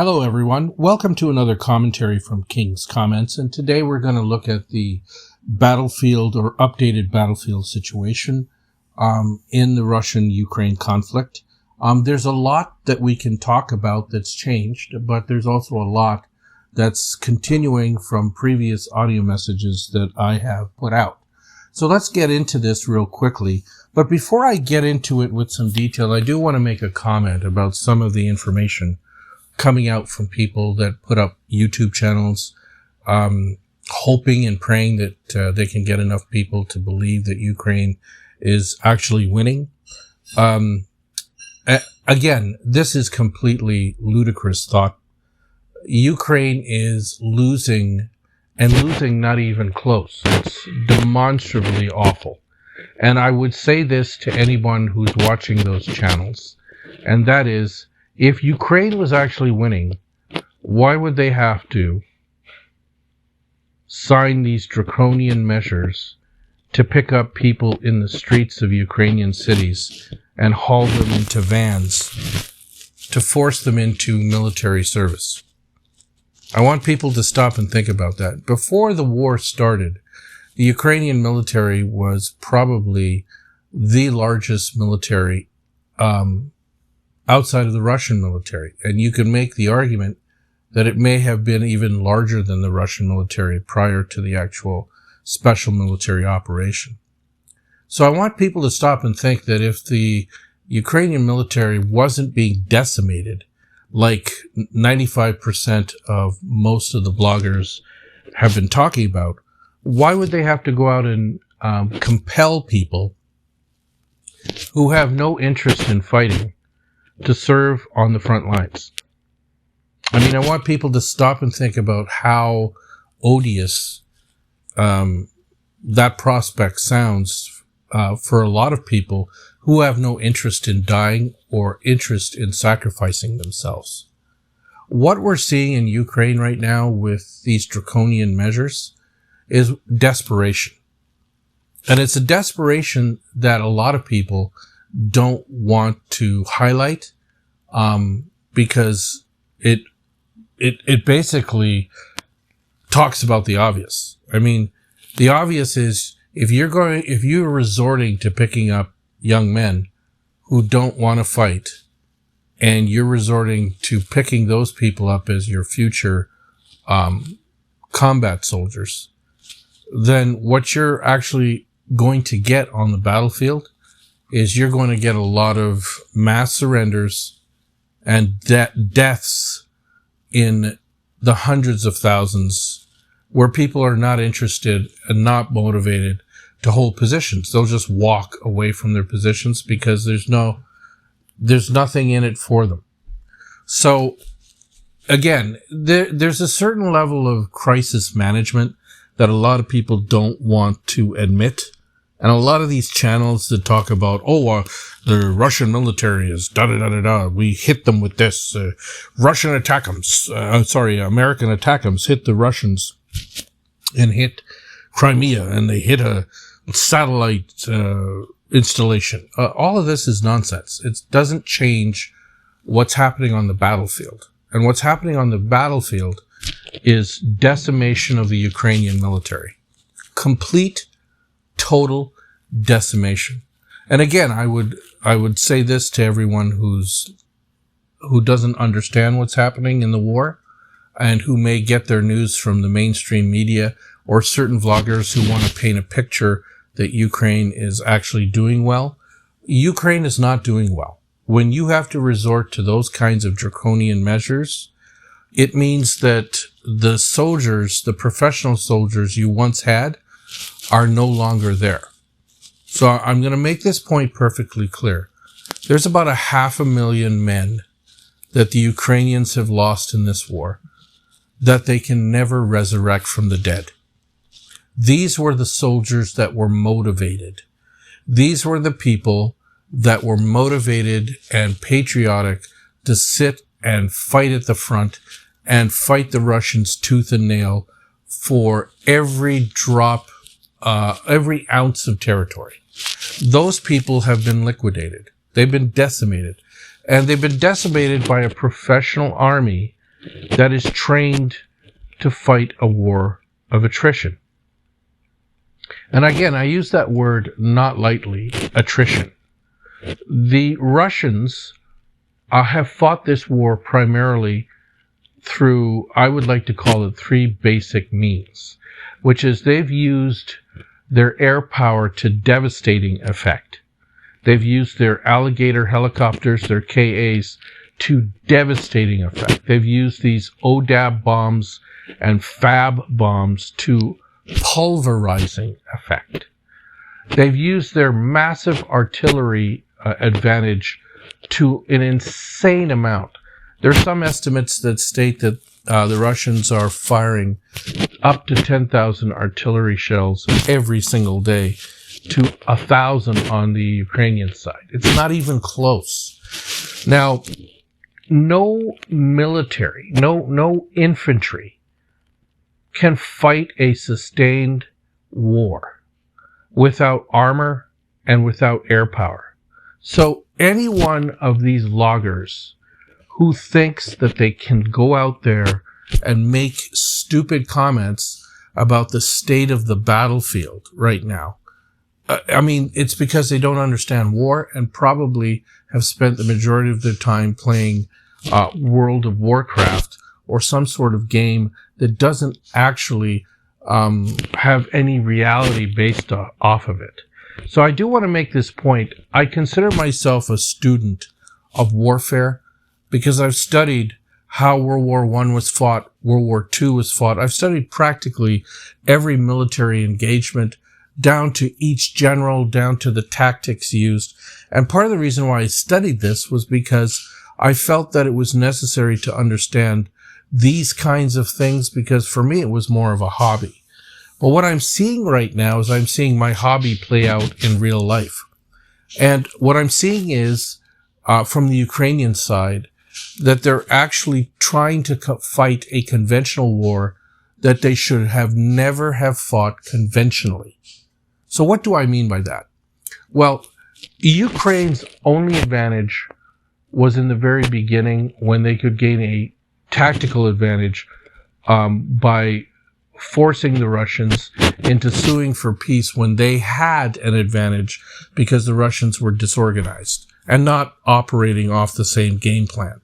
Hello everyone, welcome to another commentary from King's Comments, and today we're going to look at the battlefield or updated battlefield situation in the Russian-Ukraine conflict. There's a lot that we can talk about that's changed, but there's also a lot that's continuing from previous audio messages that I have put out. So let's get into this real quickly. But before I get into it with some detail, I do want to make a comment about some of the information coming out from people that put up YouTube channels, hoping and praying that they can get enough people to believe that Ukraine is actually winning. Again, this is completely ludicrous thought. Ukraine is losing, and losing not even close. It's demonstrably awful. And I would say this to anyone who's watching those channels, and that is, if Ukraine was actually winning, why would they have to sign these draconian measures to pick up people in the streets of Ukrainian cities and haul them into vans to force them into military service? I want people to stop and think about that. Before the war started, the Ukrainian military was probably the largest military outside of the Russian military. And you can make the argument that it may have been even larger than the Russian military prior to the actual special military operation. So I want people to stop and think that if the Ukrainian military wasn't being decimated, like 95% of most of the bloggers have been talking about, why would they have to go out and compel people who have no interest in fighting to serve on the front lines? I mean, I want people to stop and think about how odious that prospect sounds for a lot of people who have no interest in dying or interest in sacrificing themselves. What we're seeing in Ukraine right now with these draconian measures is desperation. And it's a desperation that a lot of people don't want to highlight, because it basically talks about the obvious. I mean, the obvious is if you're resorting to picking up young men who don't want to fight, and you're resorting to picking those people up as your future combat soldiers, then what you're actually going to get on the battlefield is you're going to get a lot of mass surrenders and deaths in the hundreds of thousands, where people are not interested and not motivated to hold positions. They'll just walk away from their positions because there's nothing in it for them. So again, there's a certain level of crisis management that a lot of people don't want to admit. And a lot of these channels that talk about, the Russian military is da-da-da-da-da, we hit them with this, American attackums hit the Russians and hit Crimea, and they hit a satellite installation. All of this is nonsense. It doesn't change what's happening on the battlefield. And what's happening on the battlefield is decimation of the Ukrainian military. Complete, total decimation. And again, I would say this to everyone who doesn't understand what's happening in the war, and who may get their news from the mainstream media or certain vloggers who want to paint a picture that Ukraine is actually doing well. Ukraine is not doing well. When you have to resort to those kinds of draconian measures, it means that the soldiers, the professional soldiers you once had, are no longer there. So I'm going to make this point perfectly clear. There's about 500,000 men that the Ukrainians have lost in this war that they can never resurrect from the dead. These were the soldiers that were motivated. These were the people that were motivated and patriotic to sit and fight at the front and fight the Russians tooth and nail for every drop, every ounce of territory. Those people have been liquidated. They've been decimated. And they've been decimated by a professional army that is trained to fight a war of attrition. And again, I use that word not lightly, attrition. The Russians have fought this war primarily through, I would like to call it, three basic means, which is they've used their air power to devastating effect. They've used their alligator helicopters, their KAs, to devastating effect. They've used these ODAB bombs and FAB bombs to pulverizing effect. They've used their massive artillery advantage to an insane amount. There are some estimates that state that the Russians are firing up to 10,000 artillery shells every single day to 1,000 on the Ukrainian side. It's not even close. Now, no military, no infantry can fight a sustained war without armor and without air power. So any one of these loggers who thinks that they can go out there and make stupid comments about the state of the battlefield right now, I mean, it's because they don't understand war and probably have spent the majority of their time playing World of Warcraft or some sort of game that doesn't actually have any reality based off of it. So I do want to make this point. I consider myself a student of warfare because I've studied how World War I was fought, World War II was fought. I've studied practically every military engagement, down to each general, down to the tactics used. And part of the reason why I studied this was because I felt that it was necessary to understand these kinds of things, because for me it was more of a hobby. But what I'm seeing right now is I'm seeing my hobby play out in real life. And what I'm seeing is, from the Ukrainian side, that they're actually trying to fight a conventional war that they should have never have fought conventionally. So what do I mean by that? Well, Ukraine's only advantage was in the very beginning when they could gain a tactical advantage by forcing the Russians into suing for peace when they had an advantage because the Russians were disorganized and not operating off the same game plan.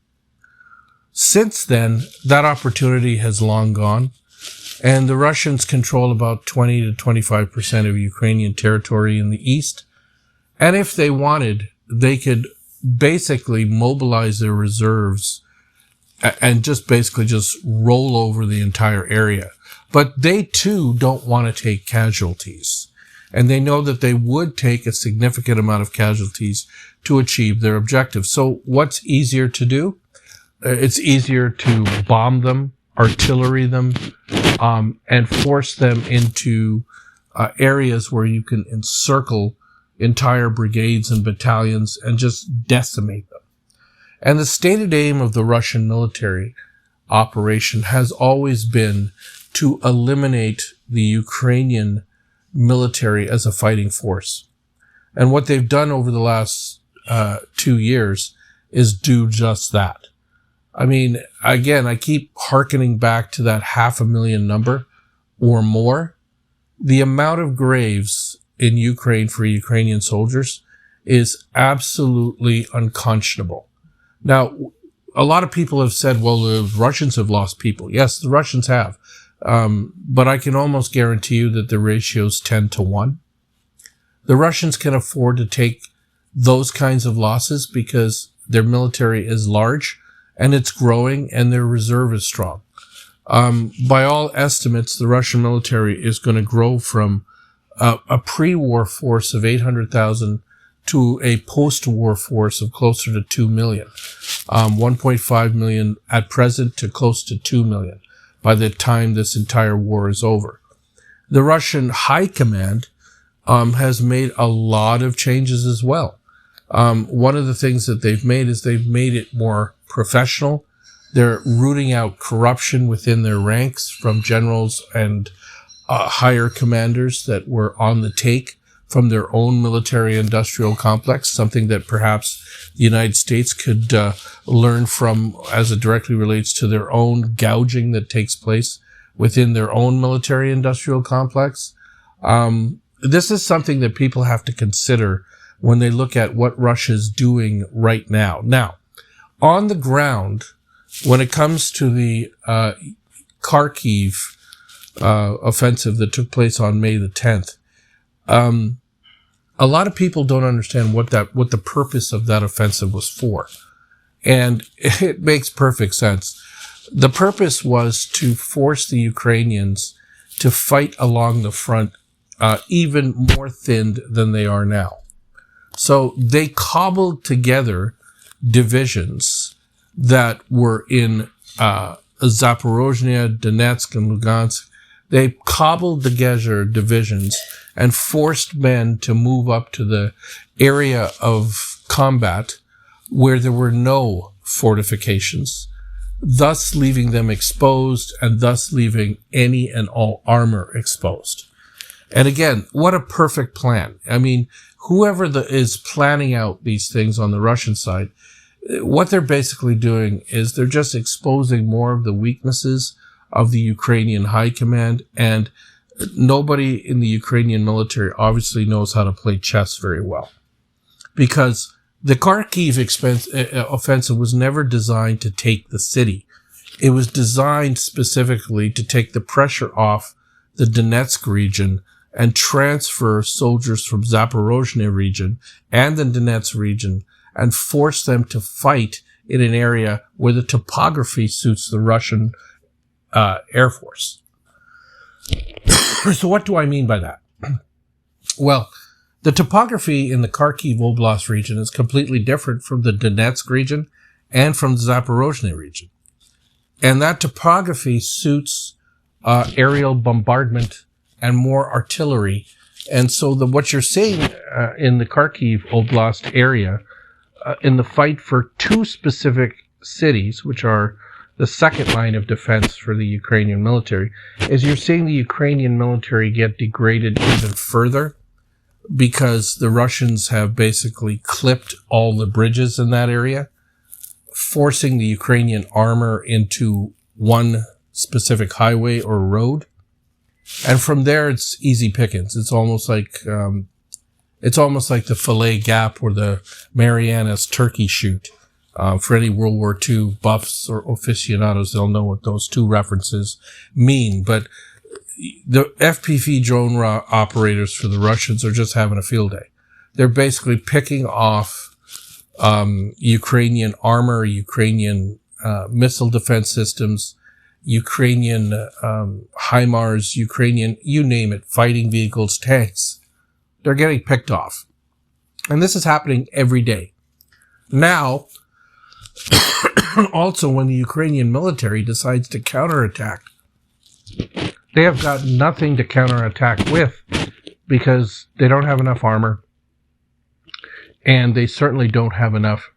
Since then, that opportunity has long gone, and the Russians control about 20 to 25% of Ukrainian territory in the east. And if they wanted, they could basically mobilize their reserves and just basically just roll over the entire area. But they too don't want to take casualties. And they know that they would take a significant amount of casualties to achieve their objective. So what's easier to do? It's easier to bomb them, artillery them, and force them into areas where you can encircle entire brigades and battalions and just decimate them. And the stated aim of the Russian military operation has always been to eliminate the Ukrainian military as a fighting force. And what they've done over the last 2 years is do just that. I mean, again, I keep hearkening back to that 500,000 number or more. The amount of graves in Ukraine for Ukrainian soldiers is absolutely unconscionable. Now, a lot of people have said, well, the Russians have lost people. Yes, the Russians have. But I can almost guarantee you that the ratio is 10 to 1. The Russians can afford to take those kinds of losses because their military is large and it's growing and their reserve is strong. By all estimates, the Russian military is going to grow from a pre-war force of 800,000 to a post-war force of closer to 2 million. 1.5 million at present to close to 2 million by the time this entire war is over. The Russian high command has made a lot of changes as well. One of the things that they've made is they've made it more professional. They're rooting out corruption within their ranks from generals and higher commanders that were on the take from their own military-industrial complex, something that perhaps the United States could learn from as it directly relates to their own gouging that takes place within their own military-industrial complex. This is something that people have to consider when they look at what Russia's doing right now. Now, on the ground, when it comes to the Kharkiv offensive that took place on May the 10th, a lot of people don't understand what the purpose of that offensive was for. And it makes perfect sense. The purpose was to force the Ukrainians to fight along the front even more thinned than they are now. So they cobbled together divisions that were in Zaporozhye, Donetsk, and Lugansk. They cobbled together divisions and forced men to move up to the area of combat where there were no fortifications, thus leaving them exposed and thus leaving any and all armor exposed. And again, what a perfect plan. I mean, whoever is planning out these things on the Russian side, what they're basically doing is they're just exposing more of the weaknesses of the Ukrainian high command, and nobody in the Ukrainian military obviously knows how to play chess very well. Because the Kharkiv offensive was never designed to take the city. It was designed specifically to take the pressure off the Donetsk region and transfer soldiers from Zaporozhye region and the Donetsk region and force them to fight in an area where the topography suits the Russian Air Force. So what do I mean by that? Well, the topography in the Kharkiv Oblast region is completely different from the Donetsk region and from the Zaporozhye region. And that topography suits aerial bombardment and more artillery. And so what you're seeing in the Kharkiv Oblast area, in the fight for two specific cities, which are the second line of defense for the Ukrainian military, is you're seeing the Ukrainian military get degraded even further because the Russians have basically clipped all the bridges in that area, forcing the Ukrainian armor into one specific highway or road. And from there, it's easy pickings. It's almost like the Fillet Gap or the Marianas turkey shoot. For any World War II buffs or aficionados, they'll know what those two references mean. But the FPV drone operators for the Russians are just having a field day. They're basically picking off Ukrainian armor, Ukrainian missile defense systems, Ukrainian HIMARS, Ukrainian, you name it, fighting vehicles, tanks. They're getting picked off. And this is happening every day. Now, also when the Ukrainian military decides to counterattack, they have got nothing to counterattack with because they don't have enough armor and they certainly don't have enough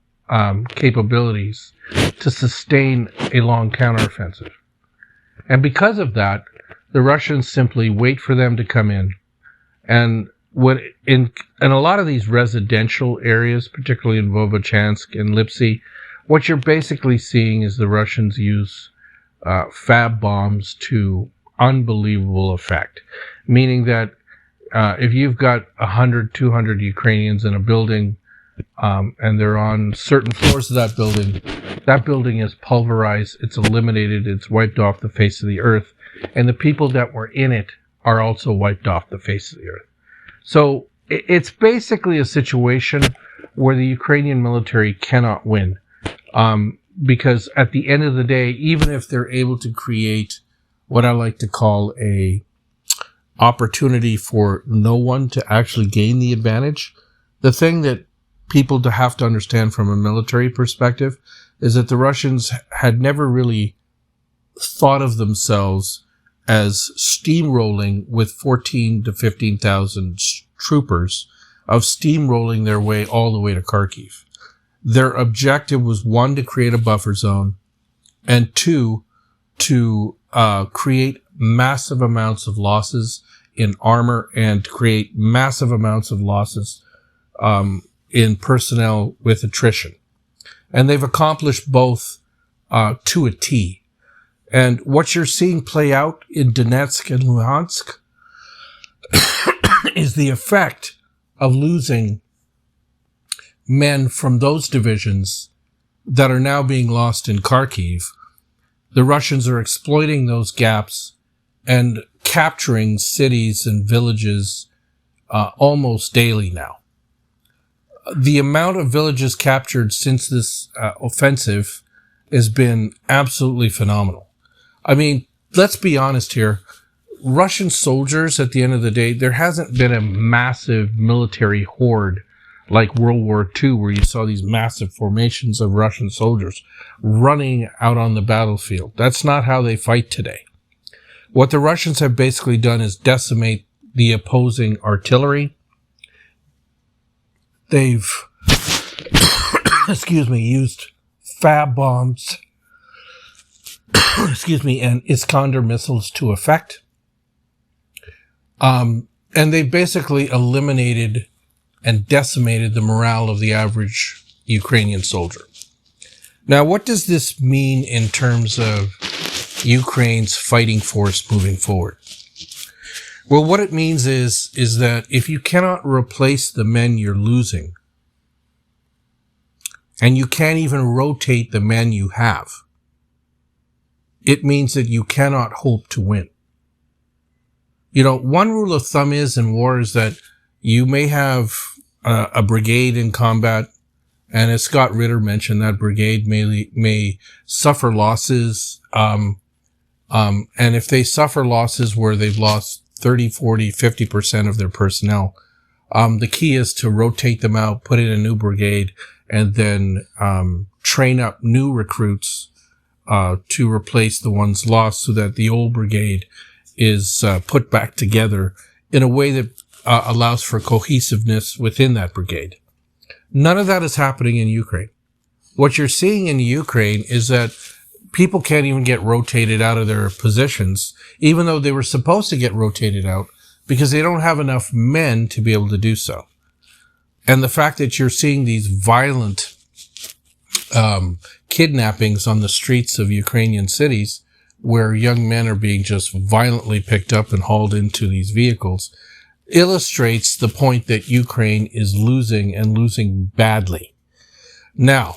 capabilities to sustain a long counteroffensive. And because of that, the Russians simply wait for them to come in. And in a lot of these residential areas, particularly in Vovchansk and Lipsy, what you're basically seeing is the Russians use fab bombs to unbelievable effect. Meaning that if you've got 100, 200 Ukrainians in a building and they're on certain floors of that building is pulverized, it's eliminated, it's wiped off the face of the earth. And the people that were in it are also wiped off the face of the earth. So it's basically a situation where the Ukrainian military cannot win. Because at the end of the day, even if they're able to create what I like to call a opportunity for no one to actually gain the advantage, the thing that people have to understand from a military perspective is that the Russians had never really thought of themselves as steamrolling with 14 to 15,000 troopers of steamrolling their way all the way to Kharkiv. Their objective was, one, to create a buffer zone, and two, to create massive amounts of losses in armor and create massive amounts of losses in personnel with attrition. And they've accomplished both to a T. And what you're seeing play out in Donetsk and Luhansk is the effect of losing men from those divisions that are now being lost in Kharkiv. The Russians are exploiting those gaps and capturing cities and villages almost daily now. The amount of villages captured since this offensive has been absolutely phenomenal. I mean, let's be honest here. Russian soldiers, at the end of the day, there hasn't been a massive military horde like World War II, where you saw these massive formations of Russian soldiers running out on the battlefield. That's not how they fight today. What the Russians have basically done is decimate the opposing artillery. They've, used fab bombs, and Iskander missiles to effect. And they basically eliminated and decimated the morale of the average Ukrainian soldier. Now, what does this mean in terms of Ukraine's fighting force moving forward? Well, what it means is that if you cannot replace the men you're losing, and you can't even rotate the men you have, it means that you cannot hope to win. You know, one rule of thumb is in war is that you may have a brigade in combat, and as Scott Ritter mentioned, that brigade may suffer losses. And if they suffer losses where they've lost 30, 40, 50% of their personnel, the key is to rotate them out, put in a new brigade, and then train up new recruits to replace the ones lost so that the old brigade is put back together in a way that allows for cohesiveness within that brigade. None of that is happening in Ukraine. What you're seeing in Ukraine is that people can't even get rotated out of their positions, even though they were supposed to get rotated out, because they don't have enough men to be able to do so. And the fact that you're seeing these violent kidnappings on the streets of Ukrainian cities, where young men are being just violently picked up and hauled into these vehicles, illustrates the point that Ukraine is losing, and losing badly. Now,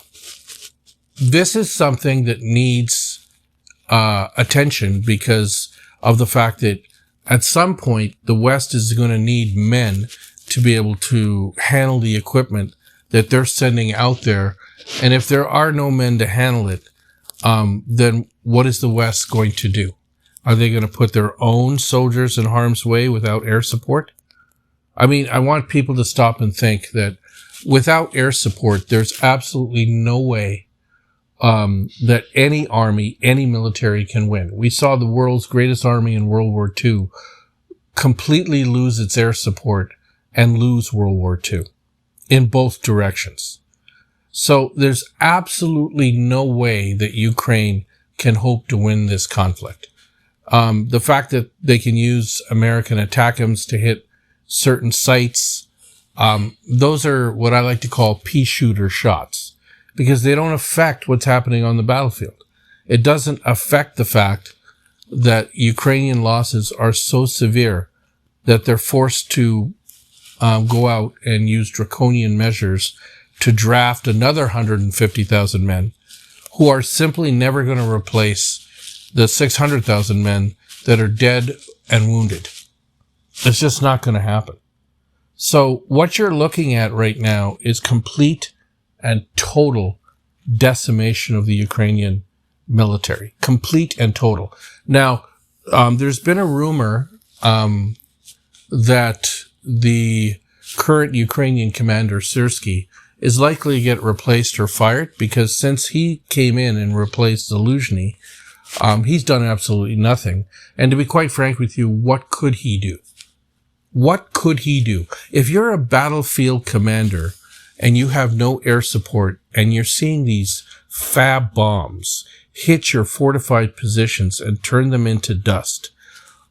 this is something that needs attention because of the fact that at some point the West is going to need men to be able to handle the equipment that they're sending out there. And if there are no men to handle it, then what is the West going to do? Are they going to put their own soldiers in harm's way without air support? I mean, I want people to stop and think that without air support, there's absolutely no way that any army, any military can win. We saw the world's greatest army in World War II completely lose its air support and lose World War II in both directions. So there's absolutely no way that Ukraine can hope to win this conflict. The fact that they can use American ATACMS to hit certain sites, those are what I like to call pea shooter shots, because they don't affect what's happening on the battlefield. It doesn't affect the fact that Ukrainian losses are so severe that they're forced to go out and use draconian measures to draft another 150,000 men who are simply never going to replace the 600,000 men that are dead and wounded. It's just not going to happen. So what you're looking at right now is complete and total decimation of the Ukrainian military. Complete and total. Now, there's been a rumor that the current Ukrainian commander, Syrskyi, is likely to get replaced or fired, because since he came in and replaced Zaluzhny, he's done absolutely nothing. And to be quite frank with you, what could he do? What could he do? If you're a battlefield commander and you have no air support and you're seeing these fab bombs hit your fortified positions and turn them into dust,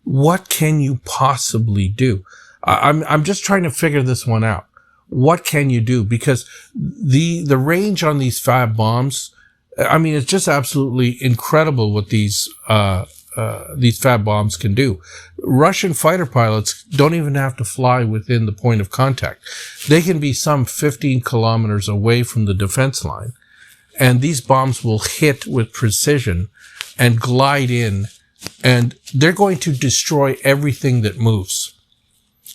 What can you possibly do? I'm just trying to figure this one out. What can you do? Because the range on these fab bombs, I mean, it's just absolutely incredible what these fab bombs can do. Russian fighter pilots don't even have to fly within the point of contact. They can be some 15 kilometers away from the defense line, and these bombs will hit with precision and glide in, and they're going to destroy everything that moves.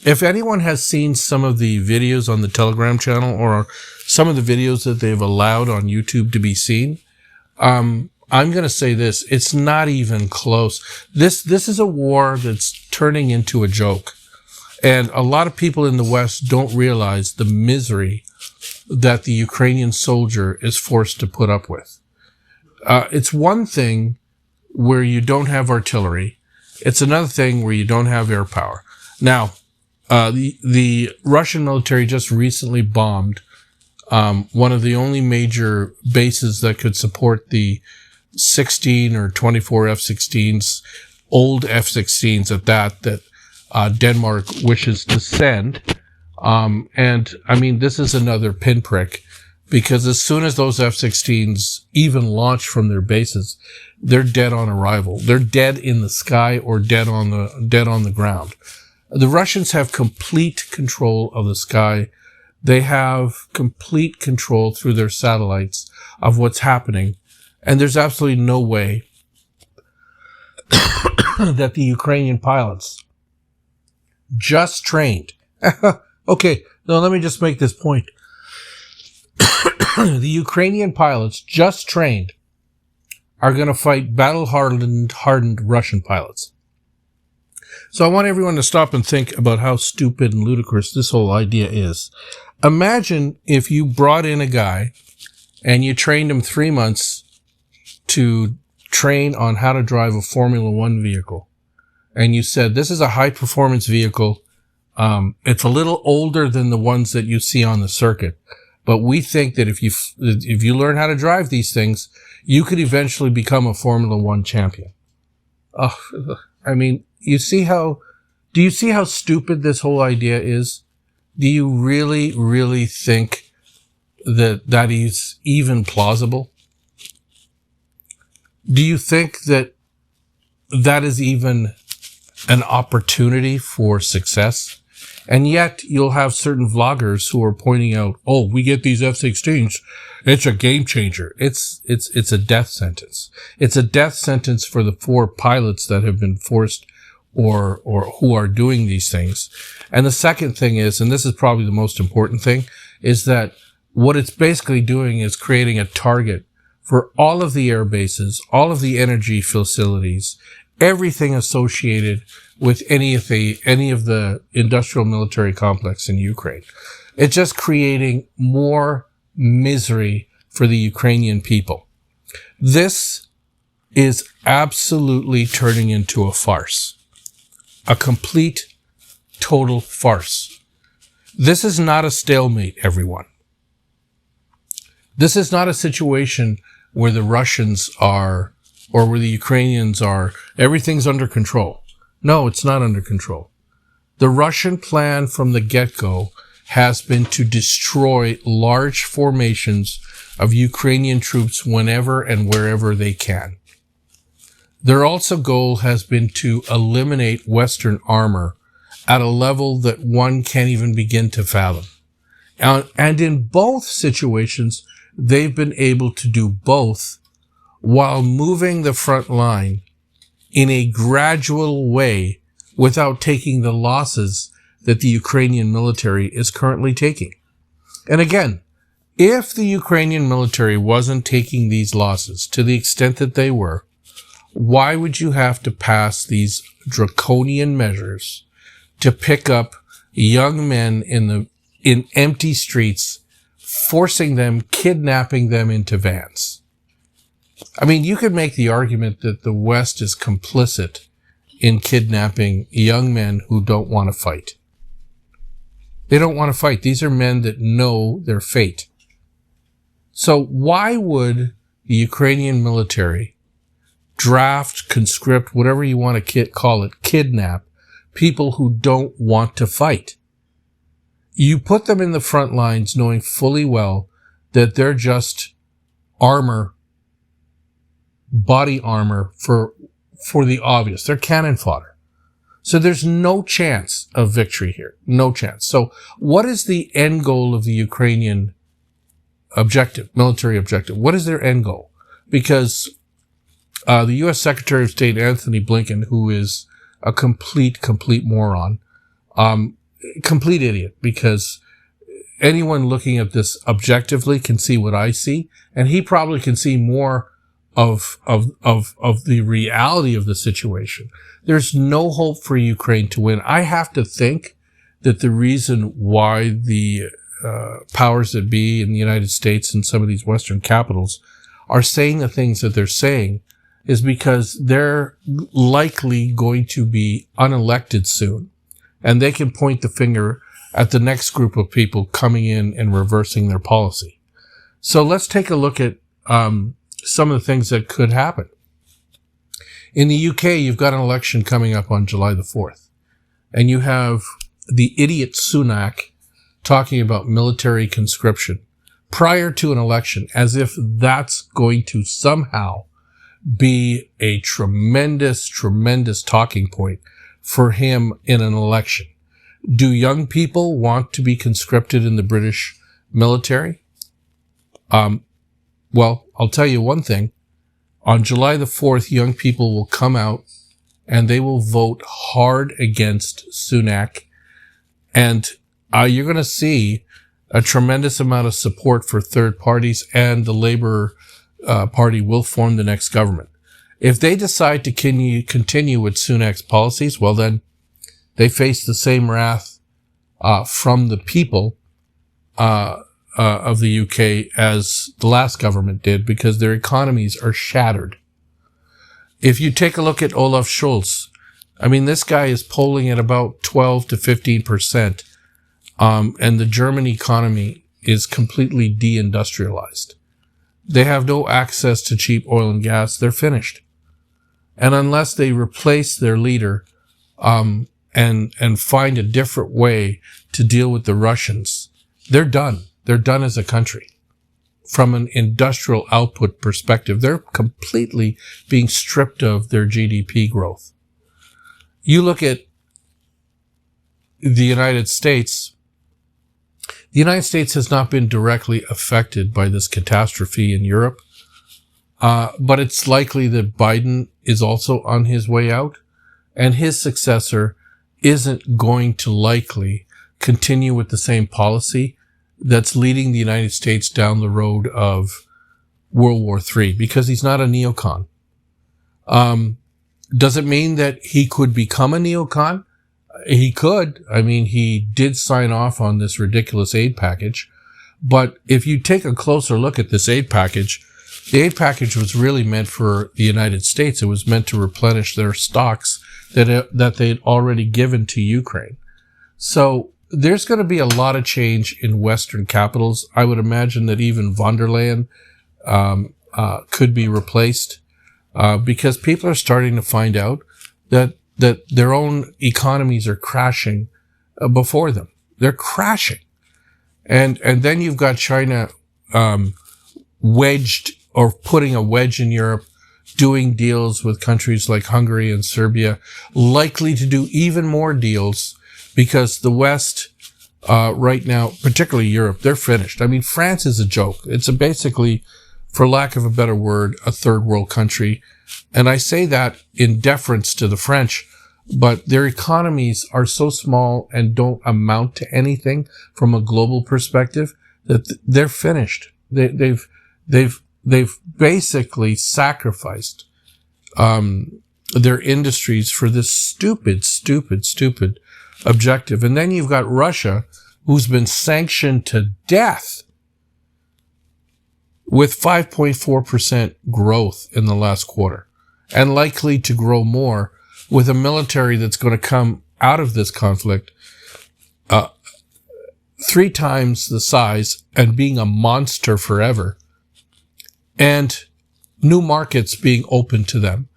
If anyone has seen some of the videos on the Telegram channel or some of the videos that they've allowed on YouTube to be seen, I'm going to say this. It's not even close. This is a war that's turning into a joke. And a lot of people in the West don't realize the misery that the Ukrainian soldier is forced to put up with. It's one thing where you don't have artillery. It's another thing where you don't have air power. Now, the Russian military just recently bombed one of the only major bases that could support the 16 or 24 F-16s, old F-16s at that Denmark wishes to send. And I mean, this is another pinprick, because as soon as those F-16s even launch from their bases, they're dead on arrival. They're dead in the sky or dead on the ground. The Russians have complete control of the sky. They have complete control through their satellites of what's happening. And there's absolutely no way that the Ukrainian pilots just trained. Okay, now let me just make this point. The Ukrainian pilots just trained are going to fight battle-hardened Russian pilots. So I want everyone to stop and think about how stupid and ludicrous this whole idea is. Imagine if you brought in a guy and you trained him 3 months to train on how to drive a Formula One vehicle. And you said, this is a high-performance vehicle. It's a little older than the ones that you see on the circuit. But we think that if you learn how to drive these things, you could eventually become a Formula One champion. Oh, I mean, do you see how stupid this whole idea is? Do you really, really think that is even plausible? Do you think that is even an opportunity for success? And yet you'll have certain vloggers who are pointing out, oh, we get these F-16s. It's a game changer. It's a death sentence. It's a death sentence for the 4 pilots that have been forced or who are doing these things. And the second thing is, and this is probably the most important thing, is that what it's basically doing is creating a target for all of the air bases, all of the energy facilities, everything associated with any of the industrial military complex in Ukraine. It's just creating more misery for the Ukrainian people. This is absolutely turning into a farce. A complete, total farce. This is not a stalemate, everyone. This is not a situation where the Russians are, or where the Ukrainians are, everything's under control. No, it's not under control. The Russian plan from the get-go has been to destroy large formations of Ukrainian troops whenever and wherever they can. Their also goal has been to eliminate Western armor at a level that one can't even begin to fathom. And in both situations, they've been able to do both while moving the front line in a gradual way without taking the losses that the Ukrainian military is currently taking. And again, if the Ukrainian military wasn't taking these losses to the extent that they were, why would you have to pass these draconian measures to pick up young men in empty streets, forcing them, kidnapping them into vans? I mean, you could make the argument that the West is complicit in kidnapping young men who don't want to fight. They don't want to fight. These are men that know their fate. So why would the Ukrainian military draft, conscript, whatever you want to call it, kidnap people who don't want to fight. You put them in the front lines knowing fully well that they're just armor, body armor for the obvious. They're cannon fodder. So there's no chance of victory here. No chance. So what is the end goal of the Ukrainian objective, military objective? What is their end goal? Because the U.S. Secretary of State Anthony Blinken, who is a complete moron, complete idiot, because anyone looking at this objectively can see what I see, and he probably can see more of the reality of the situation. There's no hope for Ukraine to win. I have to think that the reason why the powers that be in the United States and some of these Western capitals are saying the things that they're saying is because they're likely going to be unelected soon. And they can point the finger at the next group of people coming in and reversing their policy. So let's take a look at some of the things that could happen. In the UK, you've got an election coming up on July the 4th. And you have the idiot Sunak talking about military conscription prior to an election, as if that's going to somehow be a tremendous talking point for him in an election. Do young people want to be conscripted in the British military? Well, I'll tell you one thing. On July the 4th, young people will come out and they will vote hard against Sunak. And you're going to see a tremendous amount of support for third parties, and the Labour Party will form the next government. If they decide to continue with Sunak's policies, well then, they face the same wrath from the people of the UK as the last government did, because their economies are shattered. If you take a look at Olaf Scholz, I mean, this guy is polling at about 12 to 15%, and the German economy is completely deindustrialized. They have no access to cheap oil and gas. They're finished. And unless they replace their leader and find a different way to deal with the Russians, they're done. They're done as a country. From an industrial output perspective, they're completely being stripped of their GDP growth. You look at the United States. The United States has not been directly affected by this catastrophe in Europe, but it's likely that Biden is also on his way out, and his successor isn't going to likely continue with the same policy that's leading the United States down the road of World War III, because he's not a neocon. Does it mean that he could become a neocon? He could. I mean, he did sign off on this ridiculous aid package. But if you take a closer look at this aid package, the aid package was really meant for the United States. It was meant to replenish their stocks that they'd already given to Ukraine. So there's going to be a lot of change in Western capitals. I would imagine that even von der Leyen could be replaced because people are starting to find out that their own economies are crashing before them. They're crashing. And then you've got China wedged or putting a wedge in Europe, doing deals with countries like Hungary and Serbia, likely to do even more deals because the West right now, particularly Europe, they're finished. I mean, France is a joke. It's basically, for lack of a better word, a third world country. And I say that in deference to the French, but their economies are so small and don't amount to anything from a global perspective that they're finished. They've basically sacrificed their industries for this stupid objective. And then you've got Russia, who's been sanctioned to death with 5.4% growth in the last quarter, and likely to grow more, with a military that's going to come out of this conflict 3 times the size and being a monster forever. And new markets being open to them.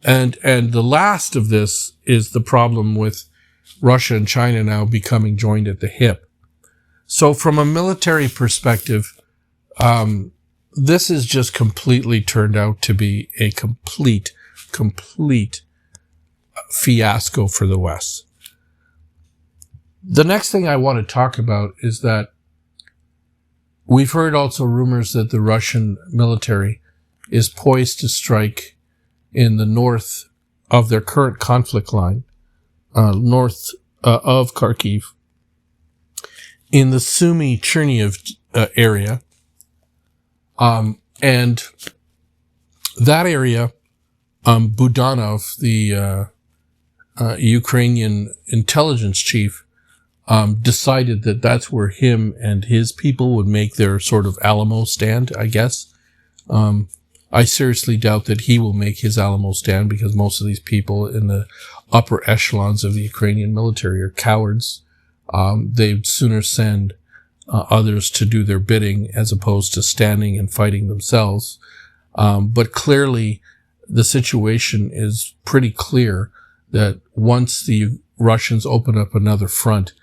And the last of this is the problem with Russia and China now becoming joined at the hip. So from a military perspective, this has just completely turned out to be a complete fiasco for the West. The next thing I want to talk about is that we've heard also rumors that the Russian military is poised to strike in the north of their current conflict line, north of Kharkiv, in the Sumy Chernihiv area. And that area, Budanov, the Ukrainian intelligence chief, decided that that's where him and his people would make their sort of Alamo stand, I guess. I seriously doubt that he will make his Alamo stand, because most of these people in the upper echelons of the Ukrainian military are cowards. They'd sooner send others to do their bidding as opposed to standing and fighting themselves. But clearly the situation is pretty clear that once the Russians open up another front,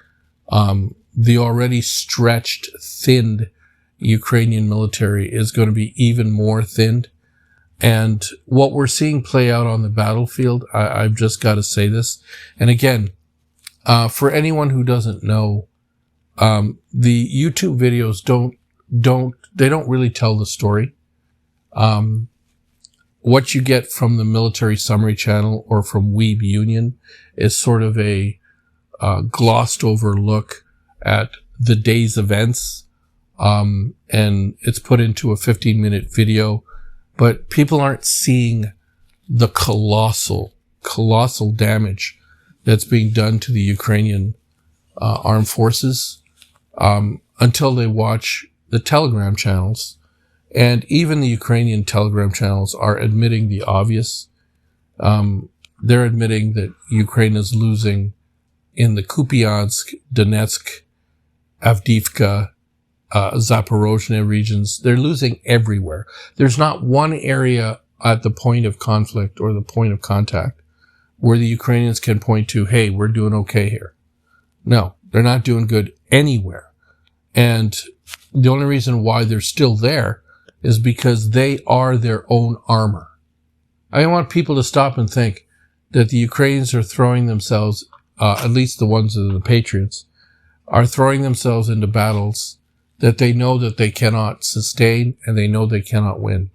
the already stretched, thinned Ukrainian military is going to be even more thinned. And what we're seeing play out on the battlefield, I've just got to say this. And again, for anyone who doesn't know, the YouTube videos don't really tell the story. What you get from the Military Summary Channel or from Weeb Union is sort of a glossed over look at the day's events. And it's put into a 15-minute video, but people aren't seeing the colossal damage that's being done to the Ukrainian armed forces until they watch the Telegram channels. And even the Ukrainian Telegram channels are admitting the obvious. They're admitting that Ukraine is losing in the Kupiansk, Donetsk, Avdiivka, Zaporozhye regions. They're losing everywhere. There's not one area at the point of conflict or the point of contact where the Ukrainians can point to, hey, we're doing okay here. No, they're not doing good anywhere. And the only reason why they're still there is because they are their own armor. I want people to stop and think that the Ukrainians are throwing themselves, at least the ones that are the patriots, are throwing themselves into battles that they know that they cannot sustain and they know they cannot win,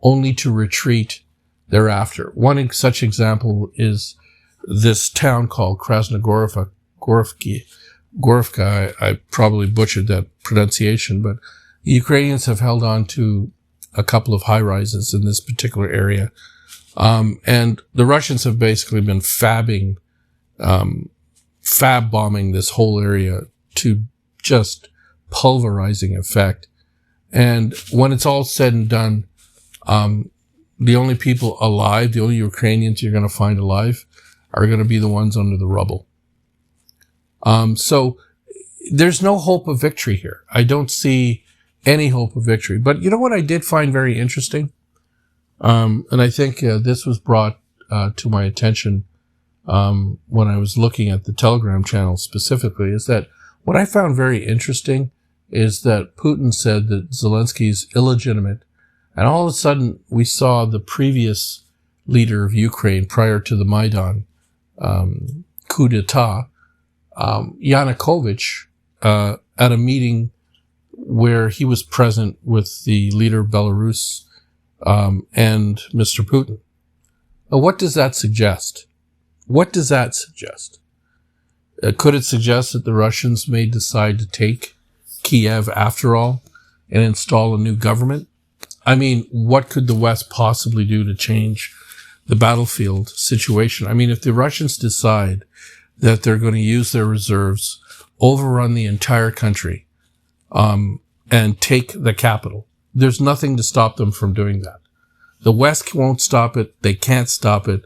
only to retreat thereafter. One such example is this town called Krasnogorivka. I probably butchered that pronunciation, but the Ukrainians have held on to a couple of high-rises in this particular area. And the Russians have basically been fab bombing this whole area to just pulverizing effect. And when it's all said and done, the only people alive, the only Ukrainians you're going to find alive are going to be the ones under the rubble. So there's no hope of victory here. I don't see any hope of victory. But you know what I did find very interesting? And I think this was brought to my attention when I was looking at the Telegram channel specifically, is that what I found very interesting is that Putin said that Zelensky is illegitimate. And all of a sudden, we saw the previous leader of Ukraine prior to the Maidan coup d'etat, Yanukovych, at a meeting where he was present with the leader of Belarus and Mr. Putin. Now, what does that suggest? What does that suggest? Could it suggest that the Russians may decide to take Kiev after all and install a new government? I mean, what could the West possibly do to change the battlefield situation? I mean, if the Russians decide that they're going to use their reserves, overrun the entire country, and take the capital, there's nothing to stop them from doing that. The West won't stop it. They can't stop it.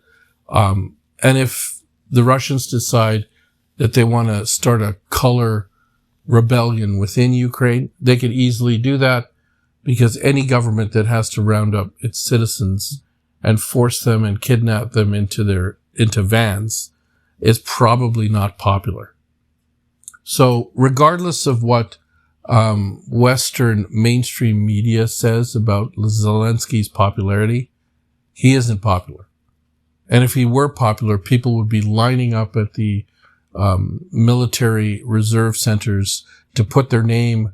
And if the Russians decide that they want to start a color rebellion within Ukraine, they could easily do that, because any government that has to round up its citizens and force them and kidnap them into vans is probably not popular. So regardless of what Western mainstream media says about Zelensky's popularity, he isn't popular. And if he were popular, people would be lining up at the military reserve centers to put their name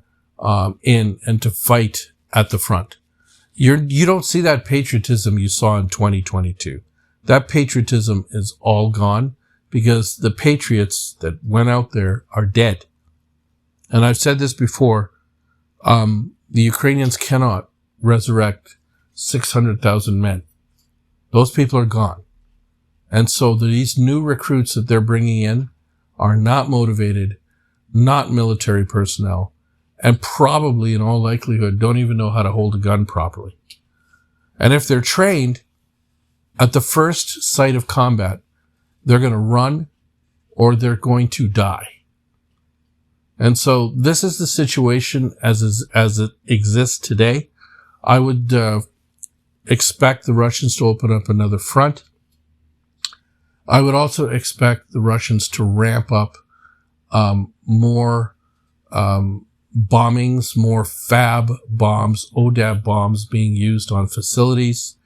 in and to fight at the front. You don't see that patriotism you saw in 2022. That patriotism is all gone because the patriots that went out there are dead. And I've said this before, the Ukrainians cannot resurrect 600,000 men. Those people are gone. And so these new recruits that they're bringing in are not motivated, not military personnel, and probably in all likelihood don't even know how to hold a gun properly. And if they're trained, at the first sight of combat, they're going to run or they're going to die. And so this is the situation as it exists today. I would expect the Russians to open up another front. I would also expect the Russians to ramp up more bombings, more FAB bombs, ODAB bombs being used on facilities.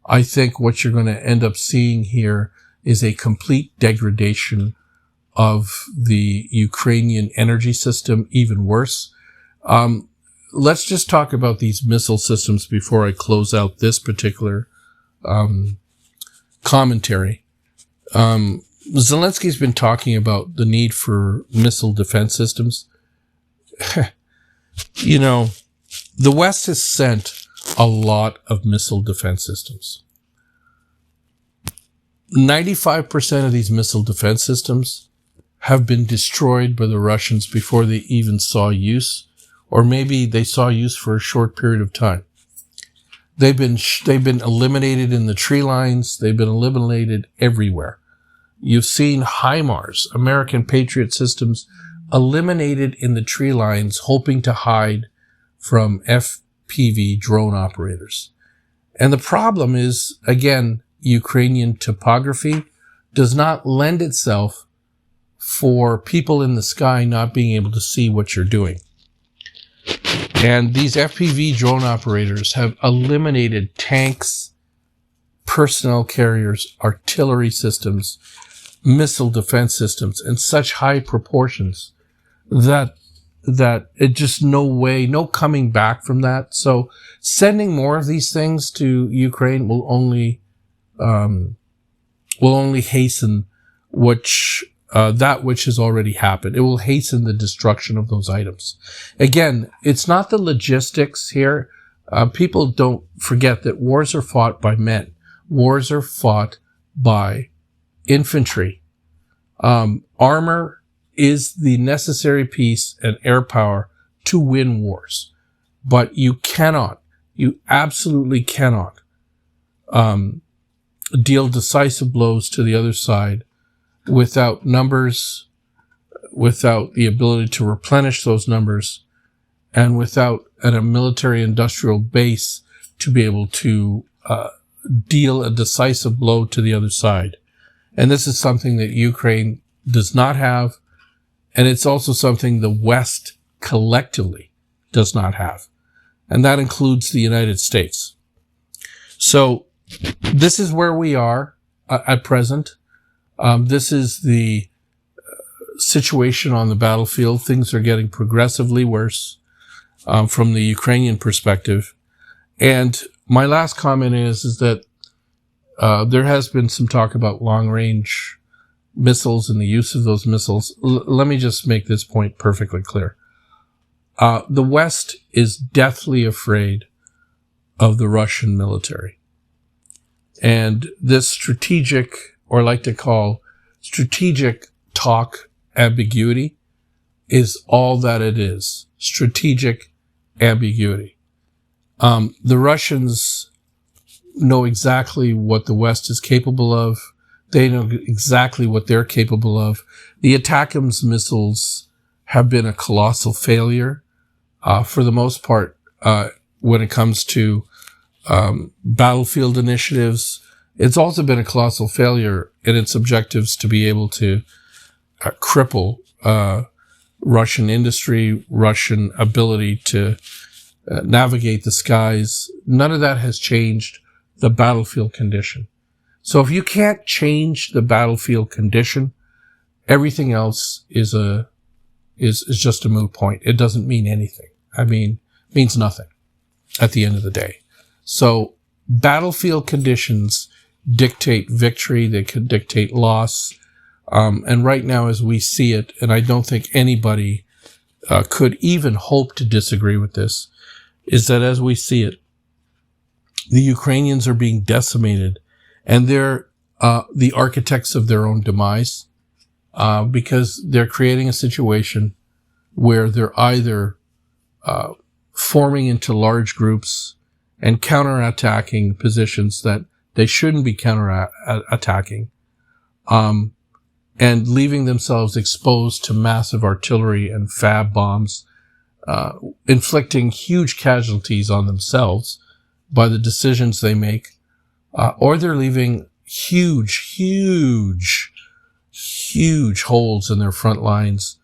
I think what you're going to end up seeing here is a complete degradation of the Ukrainian energy system, even worse. Let's just talk about these missile systems before I close out this particular commentary. Zelensky's been talking about the need for missile defense systems. You know, the West has sent a lot of missile defense systems. 95% of these missile defense systems have been destroyed by the Russians before they even saw use, or maybe they saw use for a short period of time. They've been eliminated in the tree lines. They've been eliminated everywhere. You've seen HIMARS, American Patriot systems, eliminated in the tree lines, hoping to hide from FPV drone operators. And the problem is, again, Ukrainian topography does not lend itself for people in the sky not being able to see what you're doing. And these FPV drone operators have eliminated tanks, personnel carriers, artillery systems, missile defense systems in such high proportions that it just no coming back from that. So sending more of these things to Ukraine will only hasten that which has already happened. It will hasten the destruction of those items. Again, it's not the logistics here. People don't forget that wars are fought by men. Wars are fought by infantry. Armor is the necessary piece and air power to win wars. But you absolutely cannot deal decisive blows to the other side without numbers, without the ability to replenish those numbers, and without a military industrial base to be able to deal a decisive blow to the other side. And this is something that Ukraine does not have, and it's also something the West collectively does not have. And that includes the United States. So this is where we are at present. This is the situation on the battlefield. Things are getting progressively worse from the Ukrainian perspective. And my last comment is that there has been some talk about long-range missiles and the use of those missiles. Let me just make this point perfectly clear. The West is deathly afraid of the Russian military. And this strategic, or I like to call strategic talk ambiguity, is all that it is. Strategic ambiguity. The Russians know exactly what the West is capable of. They know exactly what they're capable of. The ATACMS missiles have been a colossal failure. For the most part, when it comes to battlefield initiatives. It's also been a colossal failure in its objectives to be able to cripple Russian industry, Russian ability to navigate the skies. None of that has changed the battlefield condition. So if you can't change the battlefield condition, everything else is just a moot point. It doesn't mean anything. I mean, it means nothing at the end of the day. So battlefield conditions dictate victory. They could dictate loss. And right now, as we see it, and I don't think anybody could even hope to disagree with this, is that as we see it, the Ukrainians are being decimated, and they're the architects of their own demise, because they're creating a situation where they're either forming into large groups and counterattacking positions that they shouldn't be counterattacking, and leaving themselves exposed to massive artillery and fab bombs, inflicting huge casualties on themselves by the decisions they make, or they're leaving huge holes in their front lines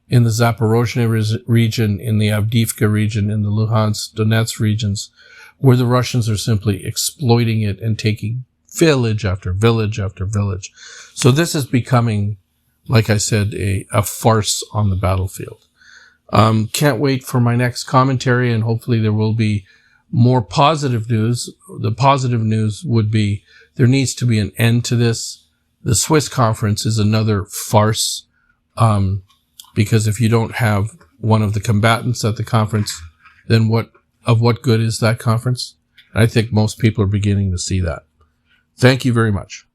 in the Zaporozhye region, in the Avdiivka region, in the Luhansk, Donetsk regions, where the Russians are simply exploiting it and taking village after village after village. So this is becoming, like I said, a farce on the battlefield. Can't wait for my next commentary, and hopefully there will be more positive news. The positive news would be there needs to be an end to this. The Swiss conference is another farce, because if you don't have one of the combatants at the conference, then what good is that conference? I think most people are beginning to see that. Thank you very much.